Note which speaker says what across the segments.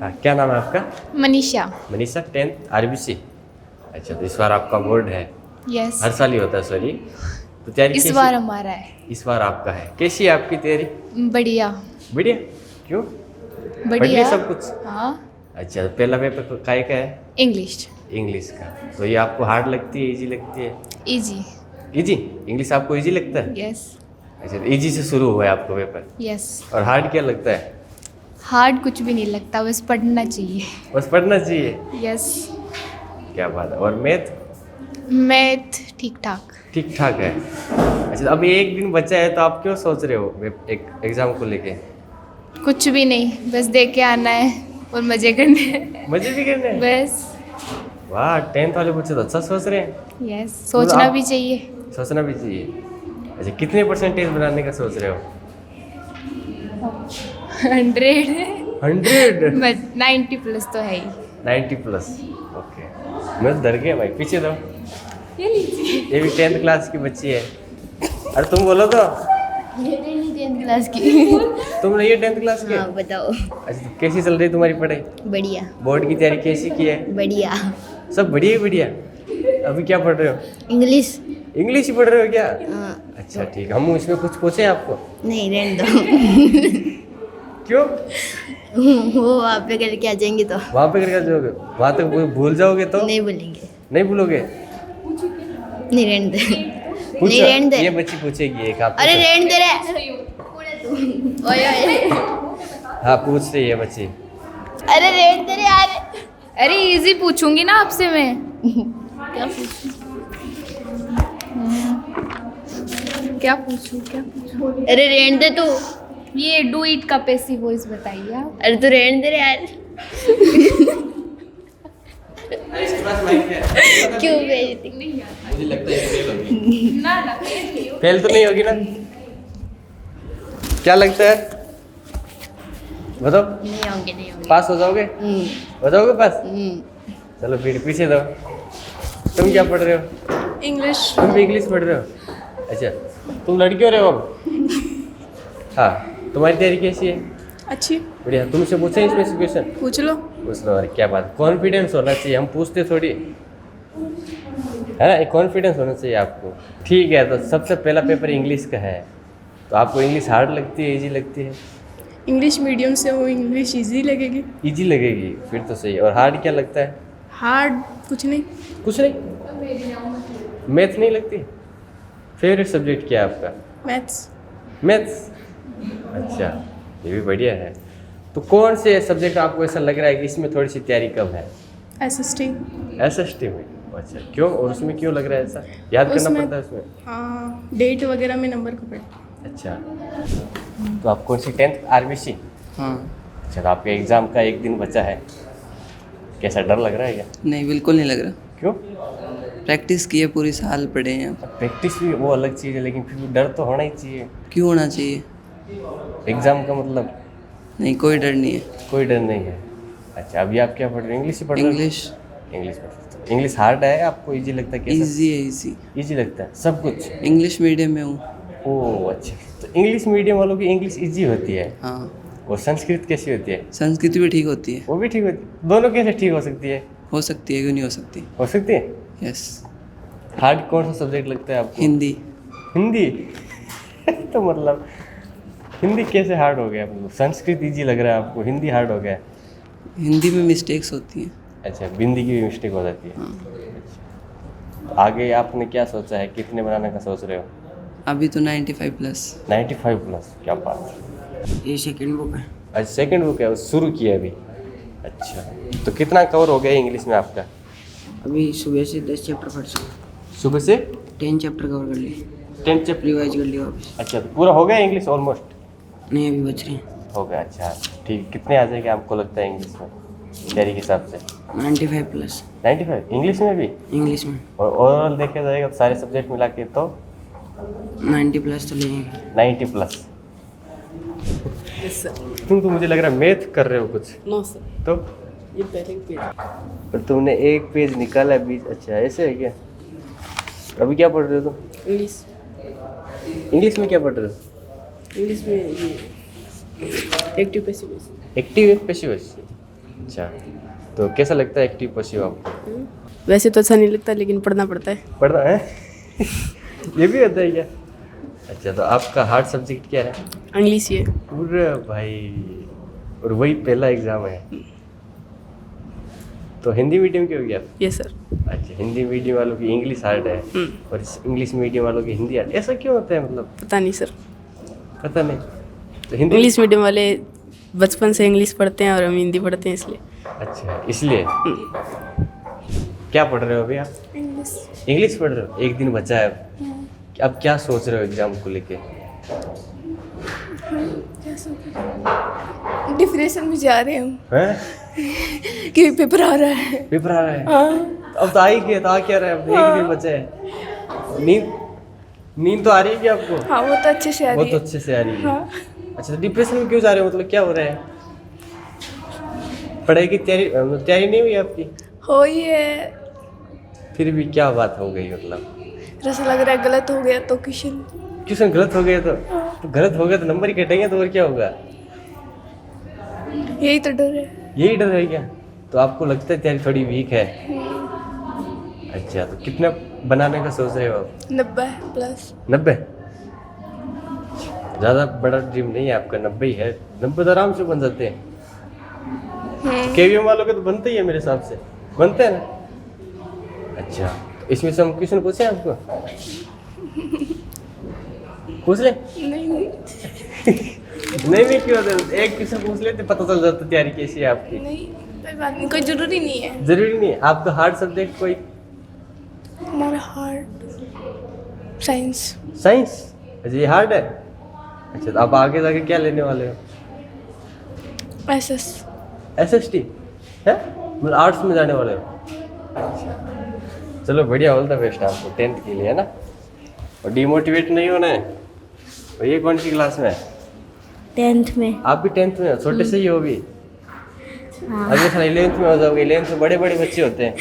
Speaker 1: हाँ, क्या नाम है आपका?
Speaker 2: मनीषा।
Speaker 1: Manisha, 10th RBC. अच्छा, तो इस बार आपका बोर्ड है?
Speaker 2: यस।
Speaker 1: हर साल ही होता है, सॉरी। तो तैयारी
Speaker 2: इस
Speaker 1: कैसी?
Speaker 2: बार हमारा है।
Speaker 1: इस बार आपका है। कैसी है आपकी तैयारी?
Speaker 2: बढ़िया।
Speaker 1: बढ़िया? क्यों? पढ़
Speaker 2: बढ़िया।
Speaker 1: लिया सब कुछ?
Speaker 2: हाँ।
Speaker 1: अच्छा, तो पहला पेपर काय का है?
Speaker 2: इंग्लिश।
Speaker 1: इंग्लिश का। तो ये आपको हार्ड लगती है, इजी लगती है?
Speaker 2: इजी।
Speaker 1: इजी? इंग्लिश आपको इजी लगता है?
Speaker 2: यस।
Speaker 1: अच्छा, तो इजी से शुरू हुआ है आपका पेपर?
Speaker 2: यस।
Speaker 1: और हार्ड क्या लगता है?
Speaker 2: हार्ड कुछ भी नहीं लगता, बस पढ़ना चाहिए।
Speaker 1: बस पढ़ना चाहिए?
Speaker 2: यस।
Speaker 1: क्या बात है। और मैथ?
Speaker 2: मैथ ठीक ठाक।
Speaker 1: ठीक ठाक है। अच्छा, अभी एक दिन बचा है, तो आप क्यों सोच रहे हो एक एग्जाम को लेके?
Speaker 2: कुछ भी नहीं, बस देख के आना है और मजे करने हैं।
Speaker 1: मजे भी करने हैं?
Speaker 2: बस।
Speaker 1: वाह, 10th वाले बच्चे तो अच्छा सोच रहे हैं।
Speaker 2: यस, सोचना
Speaker 1: आप-
Speaker 2: भी चाहिए।
Speaker 1: सोचना भी चाहिए। अच्छा, कितने परसेंटेज बनाने का सोच रहे हो?
Speaker 2: 100।
Speaker 1: 100?
Speaker 2: 90 प्लस तो है ही।
Speaker 1: 90 प्लस। ओके, मैं तो डर गया भाई। पीछे दो।
Speaker 2: ये लीजिए।
Speaker 1: ये भी 10th क्लास की बच्ची है। अरे तुम बोलो तो।
Speaker 3: ये नहीं 10th क्लास की।
Speaker 1: तुम नहीं है 10th क्लास के?
Speaker 3: हाँ बताओ।
Speaker 1: अच्छा, तो कैसी चल रही है तुम्हारी पढ़ाई?
Speaker 3: बढ़िया।
Speaker 1: बोर्ड की तैयारी कैसी की है?
Speaker 3: बढ़िया।
Speaker 1: सब बढ़िया ही बढ़िया। अभी क्या पढ़ रहे हो?
Speaker 3: इंग्लिश।
Speaker 1: इंग्लिश ही पढ़ रहे हो क्या?
Speaker 3: हाँ।
Speaker 1: अच्छा ठीक है, हम इसमें कुछ पूछें आपको?
Speaker 3: नहीं रहने दो।
Speaker 1: क्यों?
Speaker 3: वो वहाँ पे करके आ जाएंगे तो
Speaker 1: वहाँ पे करके जाओगे? वहाँ तक भूल जाओगे तो?
Speaker 3: नहीं बोलेंगे।
Speaker 1: नहीं भूलोगे?
Speaker 3: नहीं रहने दे। नहीं
Speaker 1: पूछो,
Speaker 3: रहने दे।
Speaker 1: ये बच्ची पूछेगी एक। आप
Speaker 3: अरे
Speaker 1: पूछो।
Speaker 3: रहने दे रे। ओए ओए।
Speaker 1: हाँ, पूछ रही है बच्ची।
Speaker 3: अरे रहने दे रे यार।
Speaker 2: अरे इजी पूछूंगी ना आपसे मैं।
Speaker 3: क्या पूछूं?
Speaker 2: क्या पूछूं?
Speaker 3: अरे रहने दे तू।
Speaker 2: ये डू इट का पैसिव वॉइस बताइए आप।
Speaker 3: अरे तू रहने दे रे यार। क्यों बेइज्जती?
Speaker 1: मुझे लगता है फेल होगी।
Speaker 2: ना
Speaker 1: फेल तो नहीं होगी ना? क्या लगता है? बताओ।
Speaker 3: नहीं होंगे नहीं होंगे।
Speaker 1: पास हो जाओगे? हो जाओगे पास? चलो फिर पीछे दो। तुम क्या पढ़ रहे हो?
Speaker 2: इंग्लिश।
Speaker 1: तुम भी इंग्लिश पढ़ रहे हो? अच्छा, तुम लड़की हो रहे हो अब? हाँ, तुम्हारी तैयारी कैसी है?
Speaker 2: अच्छी।
Speaker 1: बढ़िया। तुमसे पूछे इसमें से क्वेश्चन?
Speaker 2: पूछ लो।
Speaker 1: पूछ लो। अरे क्या बात, कॉन्फिडेंस होना चाहिए, हम पूछते थोड़ी है ना। एक कॉन्फिडेंस होना चाहिए आपको। ठीक है, तो सबसे पहला पेपर इंग्लिश का है, तो आपको इंग्लिश हार्ड लगती है, इजी लगती है?
Speaker 4: इंग्लिश मीडियम से हो, इंग्लिश इजी लगेगी।
Speaker 1: इजी लगेगी, फिर तो सही। और हार्ड क्या लगता है?
Speaker 4: हार्ड कुछ नहीं।
Speaker 1: कुछ नहीं? मैथ नहीं लगती? फेवरेट सब्जेक्ट क्या है आपका?
Speaker 4: मैथ्स।
Speaker 1: मैथ्स? अच्छा, ये भी बढ़िया है। तो कौन से सब्जेक्ट आपको ऐसा लग रहा है कि इसमें थोड़ी सी तैयारी कम है?
Speaker 4: एसएसटी।
Speaker 1: एसएसटी में? अच्छा, क्यों? और उसमें क्यों लग रहा है ऐसा? याद करना
Speaker 4: उसमें-
Speaker 1: पड़ता है उसमें?
Speaker 4: हाँ, डेट वगैरह में नंबर का पड़ता।
Speaker 1: अच्छा, तो आप कौन सी 10th आरबीसी?
Speaker 5: हाँ।
Speaker 1: अच्छा, तो आपके एग्ज़ाम का एक दिन बचा है, कैसा डर लग रहा है क्या?
Speaker 5: नहीं, बिल्कुल नहीं लग रहा।
Speaker 1: क्यों?
Speaker 5: प्रैक्टिस की है, पूरी साल पढ़े हैं।
Speaker 1: प्रैक्टिस भी वो अलग चीज़ है, लेकिन फिर भी डर तो होना ही चाहिए।
Speaker 5: क्यों होना चाहिए?
Speaker 1: एग्ज़ाम का मतलब?
Speaker 5: नहीं, कोई डर नहीं है।
Speaker 1: कोई डर नहीं है। अच्छा, अभी आप क्या पढ़ रहे हो? इंग्लिश ही पढ़ रहे हो?
Speaker 5: इंग्लिश
Speaker 1: इंग्लिश पढ़ रहे हो। इंग्लिश हार्ड है आपको, इजी लगता है? कैसा
Speaker 5: इजी है, इजी।
Speaker 1: इजी लगता है सब कुछ?
Speaker 5: इंग्लिश मीडियम में हूँ।
Speaker 1: ओह अच्छा, तो इंग्लिश मीडियम वालों की इंग्लिश इजी होती है।
Speaker 5: हाँ।
Speaker 1: और संस्कृत कैसी होती है?
Speaker 5: संस्कृत भी ठीक होती है।
Speaker 1: वो भी ठीक होती है? दोनों कैसे ठीक हो सकती है?
Speaker 5: हो सकती है, क्यों नहीं हो सकती?
Speaker 1: हो सकती है।
Speaker 5: यस।
Speaker 1: हार्ड कौन सा सब्जेक्ट लगता है आपको?
Speaker 5: हिंदी।
Speaker 1: हिंदी? तो मतलब हिंदी कैसे हार्ड हो गया? मतलब संस्कृत इजी लग रहा है आपको, हिंदी हार्ड हो गया?
Speaker 5: हिंदी में मिस्टेक्स होती हैं।
Speaker 1: अच्छा, हिंदी की भी मिस्टेक हो जाती है। तो आगे आपने क्या सोचा है, कितने बनाने का सोच रहे हो?
Speaker 5: अभी तो 95 प्लस।
Speaker 1: 95 प्लस? क्या बात है।
Speaker 6: ये सेकंड बुक है।
Speaker 1: अच्छा, सेकंड बुक है, वो शुरू किया अभी? अच्छा, तो कितना कवर हो गया इंग्लिश में आपका?
Speaker 6: अभी सुबह से 10 चैप्टर पढ़ चुका।
Speaker 1: सुबह से
Speaker 6: 10 चैप्टर कवर कर लिए,
Speaker 1: 10 चैप्टर?
Speaker 6: रिवाइज कर लिया वापस।
Speaker 1: अच्छा, तो पूरा हो गया इंग्लिश ऑलमोस्ट?
Speaker 6: नहीं, अभी बच रहे हैं।
Speaker 1: हो गया। अच्छा ठीक, कितने आ जाएंगे आपको लगता है इंग्लिश में तैयारी के हिसाब से?
Speaker 6: 95 प्लस
Speaker 1: 95 इंग्लिश में भी?
Speaker 6: इंग्लिश में।
Speaker 1: और ओवरऑल देखा जाएगा तो सारे सब्जेक्ट मिला के तो
Speaker 6: 90 प्लस तो लेंगे।
Speaker 1: 90 प्लस। तुम तो मुझे लग रहा है मैथ कर रहे हो कुछ।
Speaker 7: नो सर,
Speaker 1: तो
Speaker 7: ये पहले पेज।
Speaker 1: पर तुमने एक पेज निकाला बीच। अच्छा, ऐसे है क्या? अभी क्या पढ़ रहे हो तुम?
Speaker 7: इंग्लिश।
Speaker 1: इंग्लिश में क्या पढ़ रहे हो?
Speaker 7: इंग्लिश में ये active passive voice.
Speaker 1: Active passive voice? अच्छा, तो कैसा लगता है एक्टिव पशु आपको?
Speaker 4: वैसे तो अच्छा नहीं लगता लेकिन पढ़ना पड़ता है।
Speaker 1: पढ़ना है ये भी होता है क्या? अच्छा, तो आपका हार्ड सब्जेक्ट क्या है?
Speaker 4: इंग्लिश ही है।
Speaker 1: पूरा भाई, और वही पहला एग्जाम है। तो हिंदी मीडियम की होगी आप?
Speaker 4: Yes sir.
Speaker 1: अच्छा, हिंदी मीडियम वालों की इंग्लिश हार्ड है और इंग्लिश मीडियम वालों की हिंदी हार्ड, ऐसा क्यों होता है? मतलब
Speaker 4: पता नहीं सर।
Speaker 1: पता नहीं। तो हिंदी
Speaker 4: इंग्लिश मीडियम वाले बचपन से इंग्लिश पढ़ते हैं और हम हिंदी पढ़ते हैं इसलिए।
Speaker 1: अच्छा, इसलिए क्या पढ़ रहे हो अभी आप? इंग्लिश पढ़ रहे हो? एक दिन बचा है अब क्या सोच रहे हो एग्जाम को लेके?
Speaker 4: डिप्रेशन में जा रहे हम
Speaker 1: हैं?
Speaker 4: कि पेपर आ रहा है।
Speaker 1: पेपर आ रहा है? अब तो आ ही गया, तो आ क्या रहा है? अब एक दिन बचा है। नींद तो आ रही है क्या आपको?
Speaker 4: हाँ वो तो अच्छे से आ
Speaker 1: वो
Speaker 4: रही
Speaker 1: तो
Speaker 4: है।
Speaker 1: अच्छे से आ रही है।
Speaker 4: हाँ।
Speaker 1: अच्छा, तो डिप्रेशन में क्यों जा रहे हो? मतलब क्या हो रहा है? पढ़ाई की तैयारी नहीं हुई आपकी?
Speaker 4: हो ही है।
Speaker 1: फिर भी क्या बात हो गई? मतलब
Speaker 4: ऐसा लग रहा है गलत हो गया तो
Speaker 1: क्वेश्चन गलत हो गया तो गलत हो गया तो नंबर ही कटेंगे, तो और क्या होगा?
Speaker 4: यही तो डर है।
Speaker 1: यही डर है क्या? तो आपको लगता है तैयारी थोड़ी वीक है? अच्छा, तो कितना बनाने का सोच रहे हो आप?
Speaker 4: 90+।
Speaker 1: 90? ज़्यादा बड़ा ड्रीम नहीं है आपका, 90 ही है। 90 तो आराम से बन जाते हैं। केवीएम वालों के तो बनते ही है मेरे हिसाब से, बनते हैं ना? अच्छा, तो इसमें से हम क्वेश्चन पूछें आपको? पूछ ले?
Speaker 4: नहीं
Speaker 1: नहीं क्यों? एक क्वेश्चन पूछ लेते, पता चल जाता तैयारी कैसी है आपकी।
Speaker 4: नहीं कोई बात नहीं, कोई जरूरी नहीं है।
Speaker 1: जरूरी नहीं है। आपका हार्ड सब्जेक्ट कोई?
Speaker 4: हमारा हार्ड साइंस।
Speaker 1: साइंस? अच्छा, ये हार्ड है। अच्छा, तो आप आगे जाके क्या लेने वाले हो? SST है? मतलब आर्ट्स में जाने वाले हो? अच्छा, चलो बढ़िया, ऑल द बेस्ट आपको 10th के लिए, है ना? और डिमोटिवेट नहीं होना है। और ये कौन सी क्लास में है?
Speaker 3: 10th में।
Speaker 1: आप भी 10th में हो? छोटे से ही हो भी? अगले साल 11th में हो जाओगे। 11th में बड़े बड़े बच्चे होते हैं।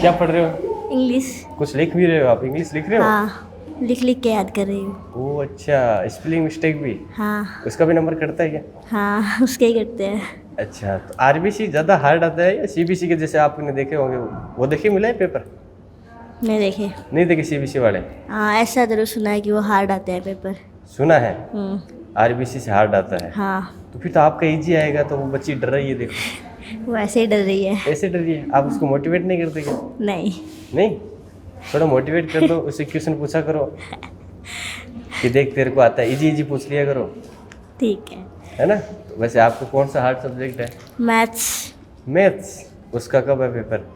Speaker 1: क्या पढ़ रहे हो?
Speaker 3: इंग्लिश।
Speaker 1: कुछ लिख भी रहे हो आप? इंग्लिश लिख रहे हो?
Speaker 3: हाँ, लिख लिख के याद कर रही हूँ।
Speaker 1: ओह अच्छा, स्पेलिंग मिस्टेक भी?
Speaker 3: हाँ
Speaker 1: उसका भी नंबर कटता है क्या?
Speaker 3: हाँ, उसके ही करते हैं।
Speaker 1: अच्छा, तो आरबीसी ज़्यादा हार्ड आता है या सीबीसी के? जैसे आपने देखे होंगे, वो देखे मिला है पेपर?
Speaker 3: मैं देखे।
Speaker 1: नहीं देखे सीबीसी वाले?
Speaker 3: हाँ, ऐसा जरूर सुना है कि वो हार्ड आते हैं पेपर।
Speaker 1: सुना है आरबीसी से हार्ड आता है?
Speaker 3: हाँ,
Speaker 1: तो फिर तो आपका इजी आएगा। तो वो बच्ची डर रही है, देखो
Speaker 3: वो ऐसे ही डर रही है।
Speaker 1: ऐसे डर रही है। आप उसको मोटिवेट नहीं करते क्या?
Speaker 3: नहीं।
Speaker 1: नहीं, थोड़ा मोटिवेट कर दो, उससे क्वेश्चन पूछा करो कि देख तेरे को आता है, इजी इजी पूछ लिया करो,
Speaker 3: ठीक
Speaker 1: है ना? तो वैसे आपको कौन सा हार्ड सब्जेक्ट है?
Speaker 3: मैथ्स।
Speaker 1: मैथ्स? उसका कब है पेपर?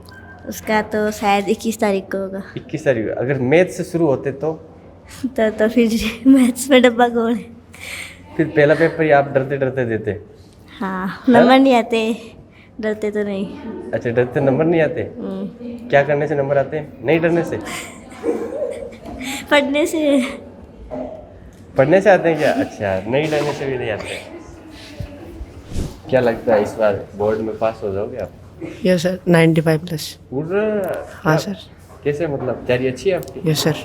Speaker 3: उसका तो शायद 21 तारीख को होगा।
Speaker 1: 21 तारीख। अगर मैथ से शुरू होते तो
Speaker 3: फिर मैथ्स में डब्बा गोल है।
Speaker 1: फिर पहला पेपर ही आप डरते डरते देते?
Speaker 3: हाँ, नंबर नहीं आते, डरते तो नहीं।
Speaker 1: अच्छा, डरते नंबर नहीं आते? क्या करने से नंबर आते हैं? नहीं डरने से?
Speaker 3: पढ़ने से।
Speaker 1: पढ़ने से आते हैं क्या? अच्छा, नहीं डरने से भी नहीं आते। क्या लगता है इस बार बोर्ड में पास हो जाओगे आप?
Speaker 7: Yes sir, 95+।
Speaker 1: पूरा?
Speaker 7: हाँ सर।
Speaker 1: कैसे, मतलब तैयारी अच्छी है आपकी?
Speaker 7: यस सर,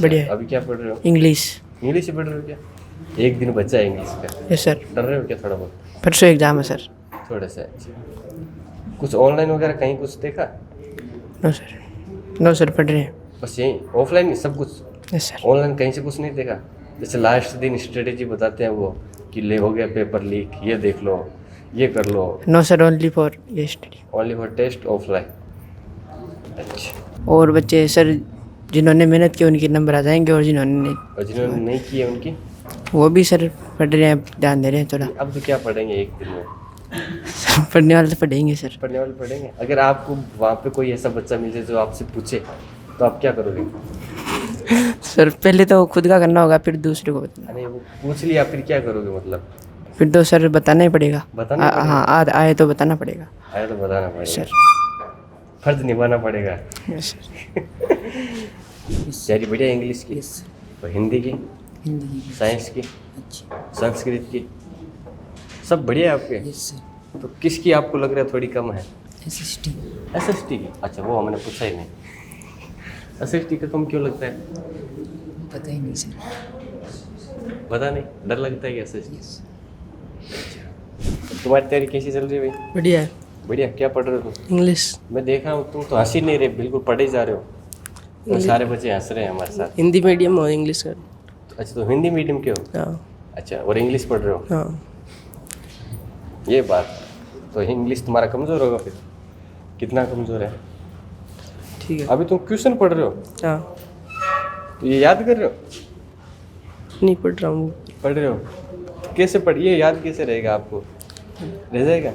Speaker 7: बढ़िया है।
Speaker 1: अभी क्या पढ़ रहे हो?
Speaker 7: इंग्लिश।
Speaker 1: इंग्लिश ही पढ़ रहे हो क्या? एक दिन बचा है इंग्लिश का।
Speaker 7: यस सर,
Speaker 1: डर रहे हो क्या थोड़ा बहुत?
Speaker 7: परसों एग्ज़ाम है सर।
Speaker 1: थोड़ा सा? अच्छा, कुछ ऑनलाइन वगैरह कहीं कुछ देखा?
Speaker 7: नो सर, पढ़ रहे हैं।
Speaker 1: बस यही ऑफलाइन सब कुछ?
Speaker 7: Yes sir.
Speaker 1: ऑनलाइन कहीं से कुछ नहीं देखा? जैसे लास्ट दिन स्ट्रेटेजी बताते हैं वो कि ले हो गया पेपर लीक, ये देख लो, ये कर लो।
Speaker 7: नो सर, ओनली फॉर ये study.
Speaker 1: Only for test offline? अच्छा,
Speaker 7: और बच्चे सर जिन्होंने मेहनत की उनके नंबर आ जाएंगे, और जिन्होंने नहीं,
Speaker 1: और जिन्होंने नहीं किए उनकी?
Speaker 7: वो भी सर पढ़ रहे हैं, ध्यान दे रहे हैं थोड़ा।
Speaker 1: अब तो क्या पढ़ेंगे एक दिन में?
Speaker 7: पढ़ने वाले तो पढ़ेंगे सर।
Speaker 1: पढ़ने वाले पढ़ेंगे। अगर आपको वहाँ पे कोई ऐसा बच्चा मिल जाए जो आपसे पूछे, तो आप क्या करोगे?
Speaker 7: सर पहले तो खुद का करना होगा, फिर दूसरे को बताना।
Speaker 1: अरे वो पूछ लिया, फिर क्या करोगे? मतलब
Speaker 7: फिर तो सर बताना ही पड़ेगा।
Speaker 1: बताना पड़ेगा?
Speaker 7: हाँ, आए तो बताना पड़ेगा
Speaker 1: आया तो बताना पड़ेगा
Speaker 7: सर।
Speaker 1: फर्ज निभाना पड़ेगा।
Speaker 7: Yes sir.
Speaker 1: तैयारी बढ़िया इंग्लिश की? और हिंदी की?
Speaker 6: हिंदी की
Speaker 1: साइंस की?
Speaker 6: अच्छी।
Speaker 1: संस्कृत की? सब बढ़िया है आपके?
Speaker 6: Yes sir.
Speaker 1: तो किसकी आपको लग रहा है थोड़ी कम है?
Speaker 6: SST।
Speaker 1: SST की? अच्छा, वो हमने पूछा ही नहीं। SST का कम क्यों लगता है?
Speaker 6: पता ही नहीं सर।
Speaker 1: पता नहीं, डर लगता है कि SST?
Speaker 6: यस।
Speaker 1: अच्छा, तुम्हारी तैयारी कैसी चल रही है भाई?
Speaker 7: बढ़िया है।
Speaker 1: बढ़िया। क्या पढ़ रहे हो तुम?
Speaker 7: इंग्लिश।
Speaker 1: मैं देख रहा हूँ तुम तो हंस ही नहीं रहे, बिल्कुल पढ़े ही जा रहे हो। तो सारे बच्चे हंस रहे हैं हमारे साथ।
Speaker 7: हिंदी मीडियम और इंग्लिश का।
Speaker 1: अच्छा तो हिंदी मीडियम के हो?
Speaker 7: हाँ
Speaker 1: अच्छा, और इंग्लिश पढ़ रहे हो?
Speaker 7: हाँ।
Speaker 1: ये बात। तो इंग्लिश तुम्हारा कमज़ोर होगा फिर। कितना कमज़ोर है?
Speaker 7: ठीक है।
Speaker 1: अभी तुम ट्यूशन पढ़ रहे हो
Speaker 7: हाँ।
Speaker 1: तो ये याद कर रहे हो?
Speaker 7: नहीं पढ़ रहा हूँ।
Speaker 1: पढ़ रहे हो तो कैसे पढ़िए, याद कैसे रहेगा आपको? रह जाएगा।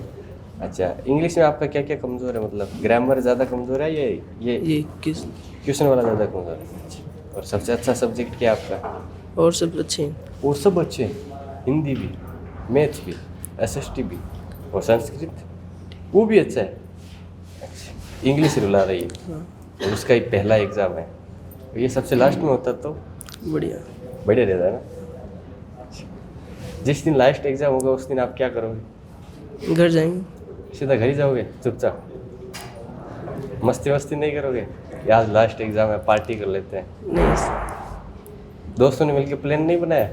Speaker 1: अच्छा, इंग्लिश में आपका क्या क्या कमज़ोर है? मतलब ग्रामर ज़्यादा कमज़ोर है ये
Speaker 7: ये किस
Speaker 1: ट्यूशन वाला ज़्यादा कमज़ोर है? अच्छा। और सबसे अच्छा सब्जेक्ट क्या है आपका?
Speaker 7: और सब अच्छे हैं।
Speaker 1: वो सब अच्छे हैं, हिंदी भी, मैथ्स भी, एसएसटी भी और संस्कृत वो भी अच्छा है। अच्छा, इंग्लिश रुला रही है और उसका ही पहला एग्ज़ाम है। ये सबसे लास्ट में होता तो
Speaker 7: बढ़िया।
Speaker 1: बढ़िया रहता है ना। अच्छा। जिस दिन लास्ट एग्ज़ाम होगा उस दिन आप क्या करोगे?
Speaker 7: घर जाएंगे।
Speaker 1: सीधा घर ही जाओगे चुपचाप? मस्ती वस्ती नहीं करोगे? यार लास्ट एग्ज़ाम है, पार्टी कर लेते हैं।
Speaker 7: नहीं।
Speaker 1: दोस्तों ने मिलकर प्लान नहीं बनाया?